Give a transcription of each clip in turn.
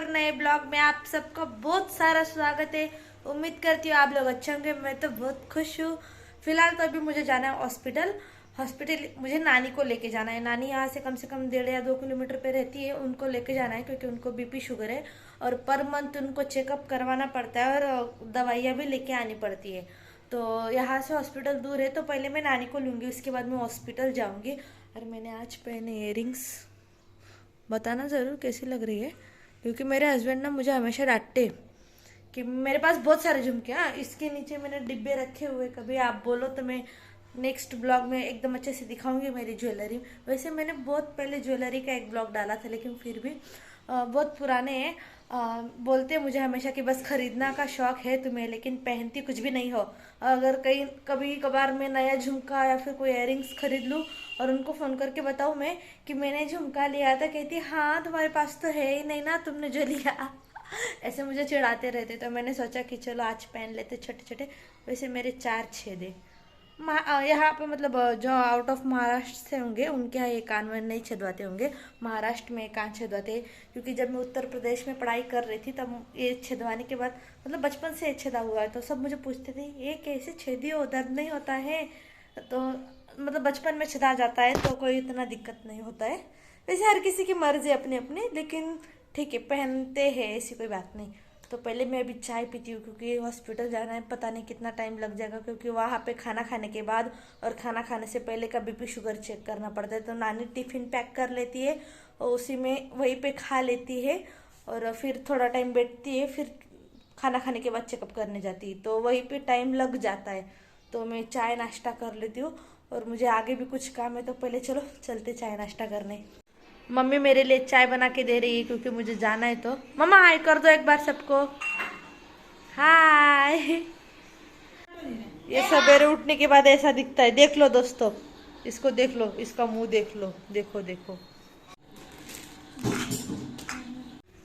और नए ब्लॉग में आप सबका बहुत सारा स्वागत है। उम्मीद करती हूँ आप लोग अच्छे होंगे। मैं तो बहुत खुश हूँ। फिलहाल तो अभी मुझे जाना है हॉस्पिटल। मुझे नानी को लेके जाना है। नानी यहाँ से कम 1.5 या 2 किलोमीटर पे रहती है। उनको लेके जाना है क्योंकि उनको बीपी शुगर है और पर मंथ उनको चेकअप करवाना पड़ता है और दवाइयाँ भी लेके आनी पड़ती है। तो यहाँ से हॉस्पिटल दूर है, तो पहले मैं नानी को लूँगी, उसके बाद मैं हॉस्पिटल जाऊँगी। और मैंने आज पहने इयररिंग्स, बताना ज़रूर कैसी लग रही है, क्योंकि मेरे हस्बैंड ना मुझे हमेशा डांटते कि मेरे पास बहुत सारे झुमके। हाँ, इसके नीचे मैंने डिब्बे रखे हुए, कभी आप बोलो तो मैं नेक्स्ट ब्लॉग में एकदम अच्छे से दिखाऊंगी मेरी ज्वेलरी। वैसे मैंने बहुत पहले ज्वेलरी का एक ब्लॉग डाला था, लेकिन फिर भी बहुत पुराने हैं। बोलते हैं मुझे हमेशा कि बस खरीदना का शौक है तुम्हें, लेकिन पहनती कुछ भी नहीं हो। अगर कहीं कभी कभार मैं नया झुमका या फिर कोई इयररिंग्स खरीद लूँ और उनको फ़ोन करके बताऊँ मैं कि मैंने झुमका लिया था, कहती हाँ तुम्हारे पास तो है ही नहीं ना, तुमने जो लिया। ऐसे मुझे चिढ़ाते रहते। तो मैंने सोचा कि चलो आज पहन लेते छोटे छोटे। वैसे मेरे 4 छेद है। यहाँ पे मतलब जो आउट ऑफ महाराष्ट्र से होंगे उनके यहाँ ये कान वान नहीं छेदवाते होंगे। महाराष्ट्र में कान छेदवाते हैं, क्योंकि जब मैं उत्तर प्रदेश में पढ़ाई कर रही थी तब ये छेदवाने के बाद मतलब बचपन से छेदा हुआ है, तो सब मुझे पूछते थे ये कैसे छेदी हो, दर्द नहीं होता है? तो मतलब बचपन में छेदा जाता है तो कोई इतना दिक्कत नहीं होता है। वैसे हर किसी की मर्जी अपनी अपनी, लेकिन ठीक है पहनते हैं, ऐसी कोई बात नहीं। तो पहले मैं अभी चाय पीती हूँ, क्योंकि हॉस्पिटल जाना है, पता नहीं कितना टाइम लग जाएगा, क्योंकि वहाँ पे खाना खाने के बाद और खाना खाने से पहले का बीपी शुगर चेक करना पड़ता है। तो नानी टिफ़िन पैक कर लेती है और उसी में वहीं पे खा लेती है और फिर थोड़ा टाइम बैठती है, फिर खाना खाने के बाद चेकअप करने जाती है, तो वहीं पे टाइम लग जाता है। तो मैं चाय नाश्ता कर लेती हूँ और मुझे आगे भी कुछ काम है, तो पहले चलो चलते चाय नाश्ता करने। मम्मी मेरे लिए चाय बना के दे रही है क्योंकि मुझे जाना है। तो मम्मा हाय कर दो एक बार सबको, हाय। ये सवेरे उठने के बाद ऐसा दिखता है, देख लो दोस्तों, इसको देख लो, इसका मुंह देख लो, देखो देखो।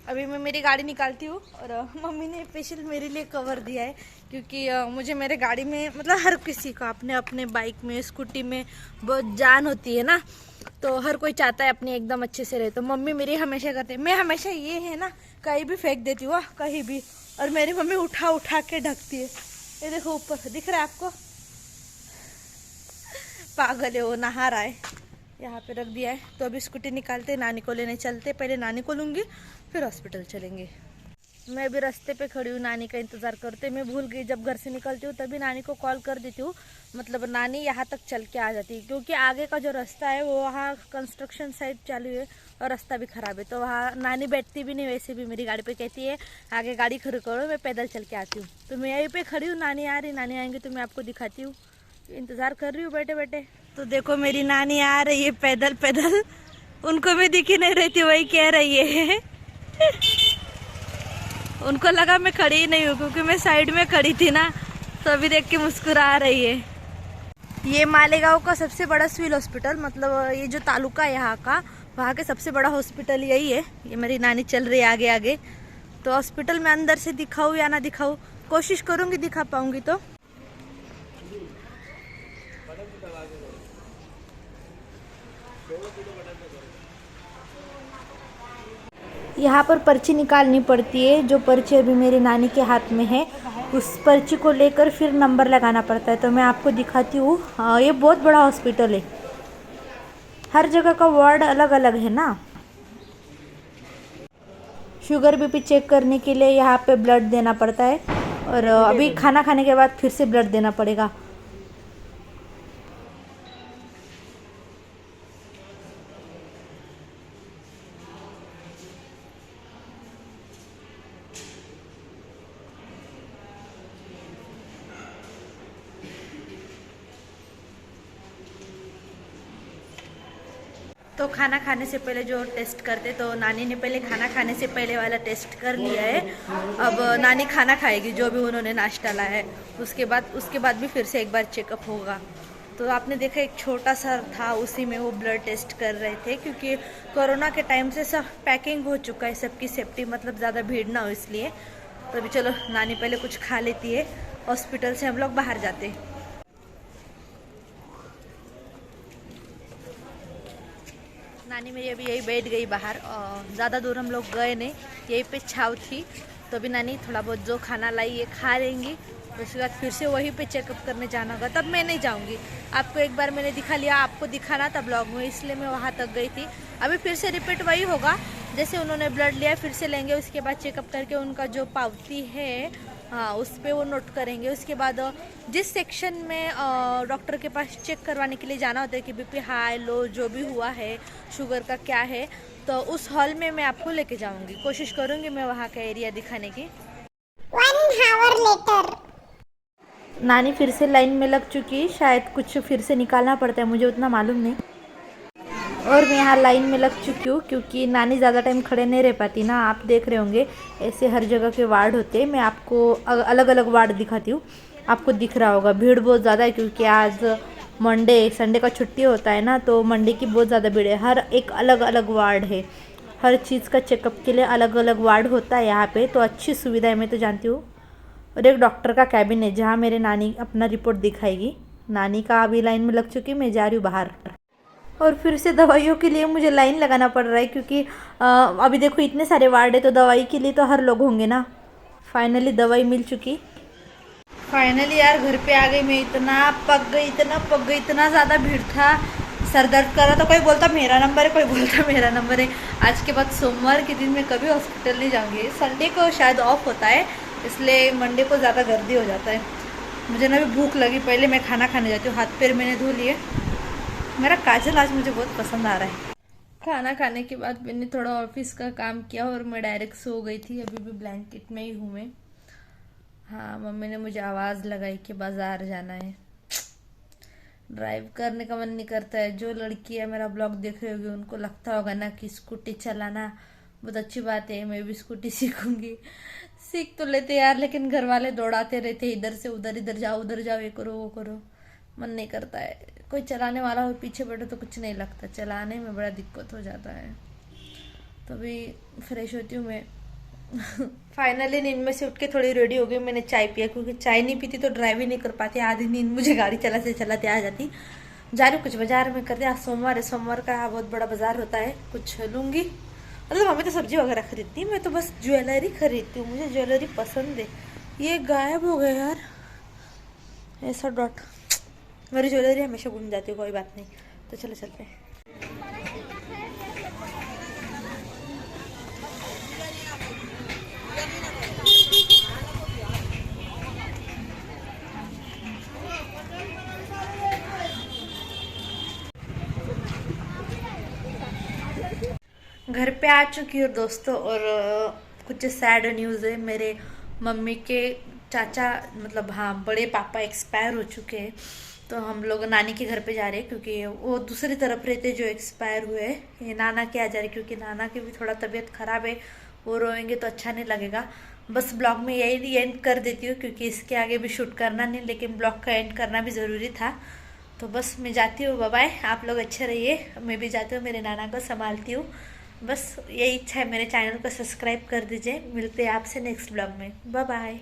अभी मैं मेरी गाड़ी निकालती हूँ और मम्मी ने स्पेशल मेरे लिए कवर दिया है, क्योंकि मुझे मेरे गाड़ी में मतलब हर किसी को अपने अपने बाइक में स्कूटी में बहुत जान होती है ना, तो हर कोई चाहता है अपनी एकदम अच्छे से रहे। तो मम्मी मेरी हमेशा करते हैं, मैं हमेशा ये है ना कहीं भी फेंक देती हूँ कहीं भी, और मेरी मम्मी उठा उठा के ढकती है। ये देखो ऊपर दिख रहा है आपको, पागल है वो, नहा रहा है। यहाँ पे रख दिया है। तो अभी स्कूटी निकालते नानी को लेने चलते, पहले नानी को लूँगी फिर हॉस्पिटल चलेंगे। मैं भी रास्ते पे खड़ी हूँ, नानी का इंतज़ार करते। मैं भूल गई, जब घर से निकलती हूँ तभी नानी को कॉल कर देती हूँ, मतलब नानी यहाँ तक चल के आ जाती है, क्योंकि आगे का जो रास्ता है वो वहाँ कंस्ट्रक्शन साइट चालू है और रास्ता भी ख़राब है, तो वहाँ नानी बैठती भी नहीं। वैसे भी मेरी गाड़ी पे कहती है आगे गाड़ी खड़ी करो, मैं पैदल चल के आती हूँ। तो मैं यहीं पर खड़ी हूँ, नानी आ रही, नानी आएंगी तो मैं आपको दिखाती हूँ। इंतज़ार कर रही हूँ बैठे बैठे। तो देखो मेरी नानी आ रही है पैदल पैदल, उनको मैं दिख ही नहीं रही थी, वही कह रही है। उनको लगा मैं खड़ी ही नहीं हूँ, क्योंकि मैं साइड में खड़ी थी ना, तो अभी देख के मुस्कुरा रही है। ये मालेगांव का सबसे बड़ा सिविल हॉस्पिटल, मतलब ये जो तालुका है यहाँ का, वहाँ के सबसे बड़ा हॉस्पिटल यही है। ये मेरी नानी चल रही है आगे आगे। तो हॉस्पिटल में अंदर से दिखाऊँ या ना दिखाऊँ, कोशिश करूँगी दिखा पाऊँगी तो। यहाँ पर पर्ची निकालनी पड़ती है, जो पर्ची अभी मेरी नानी के हाथ में है। उस पर्ची को लेकर फिर नंबर लगाना पड़ता है। तो मैं आपको दिखाती हूँ। ये बहुत बड़ा हॉस्पिटल है, हर जगह का वार्ड अलग अलग है ना। शुगर बीपी चेक करने के लिए यहाँ पे ब्लड देना पड़ता है, और अभी खाना खाने के बाद फिर से ब्लड देना पड़ेगा। तो खाना खाने से पहले जो टेस्ट करते, तो नानी ने पहले खाना खाने से पहले वाला टेस्ट कर लिया है। अब नानी खाना खाएगी जो भी उन्होंने नाश्ता लाया है, उसके बाद भी फिर से एक बार चेकअप होगा। तो आपने देखा एक छोटा सा था, उसी में वो ब्लड टेस्ट कर रहे थे, क्योंकि कोरोना के टाइम से सब पैकिंग हो चुका है, सबकी सेफ्टी मतलब ज़्यादा भीड़ ना हो इसलिए। तो अभी चलो नानी पहले कुछ खा लेती है, हॉस्पिटल से हम लोग बाहर जाते हैं। नानी मेरी अभी यही बैठ गई बाहर, ज़्यादा दूर हम लोग गए नहीं, यहीं पे छाव थी। तो अभी नानी थोड़ा बहुत जो खाना लाई ये खा लेंगी, उसके बाद फिर से वहीं पे चेकअप करने जाना होगा, तब मैं नहीं जाऊंगी। आपको एक बार मैंने दिखा लिया, आपको दिखाना था ब्लॉग में, इसलिए मैं वहाँ तक गई थी। अभी फिर से रिपीट वही होगा, जैसे उन्होंने ब्लड लिया फिर से लेंगे, उसके बाद चेकअप करके उनका जो पावती है हाँ उस पर वो नोट करेंगे। उसके बाद जिस सेक्शन में डॉक्टर के पास चेक करवाने के लिए जाना होता है कि बीपी हाई लो जो भी हुआ है, शुगर का क्या है, तो उस हॉल में मैं आपको लेके जाऊंगी। कोशिश करूंगी मैं वहाँ का एरिया दिखाने की। 1 hour later. नानी फिर से लाइन में लग चुकी, शायद कुछ फिर से निकालना पड़ता है, मुझे उतना मालूम नहीं। और मैं यहाँ लाइन में लग चुकी हूँ क्योंकि नानी ज़्यादा टाइम खड़े नहीं रह पाती ना। आप देख रहे होंगे ऐसे हर जगह के वार्ड होते हैं, मैं आपको अलग अलग वार्ड दिखाती हूँ। आपको दिख रहा होगा भीड़ बहुत ज़्यादा है क्योंकि आज मंडे संडे का छुट्टी होता है ना, तो मंडे की बहुत ज़्यादा भीड़ है। हर एक अलग अलग वार्ड है, हर चीज़ का चेकअप के लिए अलग अलग वार्ड होता है यहाँ पे, तो अच्छी सुविधा है, मैं तो जानती हूँ। और एक डॉक्टर का कैबिन है जहाँ मेरे नानी अपना रिपोर्ट दिखाएगी। नानी का अभी लाइन में लग चुकी, मैं जा रही हूँ बाहर। और फिर से दवाइयों के लिए मुझे लाइन लगाना पड़ रहा है क्योंकि अभी देखो इतने सारे वार्ड है, तो दवाई के लिए तो हर लोग होंगे ना। फाइनली दवाई मिल चुकी। फाइनली यार घर पे आ गई मैं। इतना पक गई, इतना ज़्यादा भीड़ था, सर दर्द कर रहा था। कोई बोलता मेरा नंबर है, कोई बोलता मेरा नंबर है। आज के बाद सोमवार के दिन मैं कभी हॉस्पिटल नहीं जाऊँगी। संडे को शायद ऑफ होता है, इसलिए मंडे को ज़्यादा गर्दी हो जाता है। मुझे ना भी भूख लगी, पहले मैं खाना खाने जाती हूँ। हाथ पैर मैंने धो लिए। मेरा काजल आज मुझे बहुत पसंद आ रहा है। खाना खाने के बाद मैंने थोड़ा ऑफिस का काम किया और मैं डायरेक्ट सो गई थी। अभी भी ब्लैंकेट में ही हूँ मैं। हाँ, मम्मी ने मुझे आवाज़ लगाई कि बाजार जाना है। ड्राइव करने का मन नहीं करता है। जो लड़की है मेरा ब्लॉग देख रही होगी उनको लगता होगा ना कि स्कूटी चलाना बहुत अच्छी बात है, मैं भी स्कूटी सीखूंगी। सीख तो लेते यार, लेकिन घर वाले दौड़ाते रहते इधर से उधर, इधर जाओ ये करो वो करो, मन नहीं करता है। कोई चलाने वाला हो पीछे बैठो तो कुछ नहीं लगता, चलाने में बड़ा दिक्कत हो जाता है। तो अभी फ्रेश होती हूँ मैं। फाइनली नींद में से उठ के थोड़ी रेडी हो गई। मैंने चाय पिया क्योंकि चाय नहीं पीती तो ड्राइव ही नहीं कर पाती, आधी नींद मुझे गाड़ी चलाते चलाते आ जाती। जा रही हूँ कुछ बाजार में करते। आज सोमवार है, सोमवार का बहुत बड़ा बाजार होता है, कुछ लूँगी। मतलब मम्मी तो सब्जी वगैरह खरीदती है, मैं तो बस ज्वेलरी खरीदती हूँ, मुझे ज्वेलरी पसंद है। ये गायब हो गया यार, ऐसा डॉट। मेरी ज्वेलरी हमेशा घूम जाती है, कोई बात नहीं। तो चलो चलते हैं। घर पे आ चुकी हूँ दोस्तों, और कुछ सैड न्यूज़ है। मेरे मम्मी के चाचा मतलब हाँ बड़े पापा एक्सपायर हो चुके हैं। तो हम लोग नानी के घर पे जा रहे हैं क्योंकि वो दूसरी तरफ रहते जो एक्सपायर हुए। ये नाना के आ जा रहे क्योंकि नाना की भी थोड़ा तबीयत ख़राब है, वो रोएंगे तो अच्छा नहीं लगेगा। बस ब्लॉग में यही एंड कर देती हूँ क्योंकि इसके आगे भी शूट करना नहीं, लेकिन ब्लॉग का एंड करना भी ज़रूरी था। तो बस मैं जाती हूँ, बाय बाय। आप लोग अच्छे रहिए, मैं भी जाती हूँ, मेरे नाना को संभालती हूँ। बस यही इच्छा है। मेरे चैनल को सब्सक्राइब कर दीजिए। मिलते हैं आपसे नेक्स्ट ब्लॉग में। Bye bye.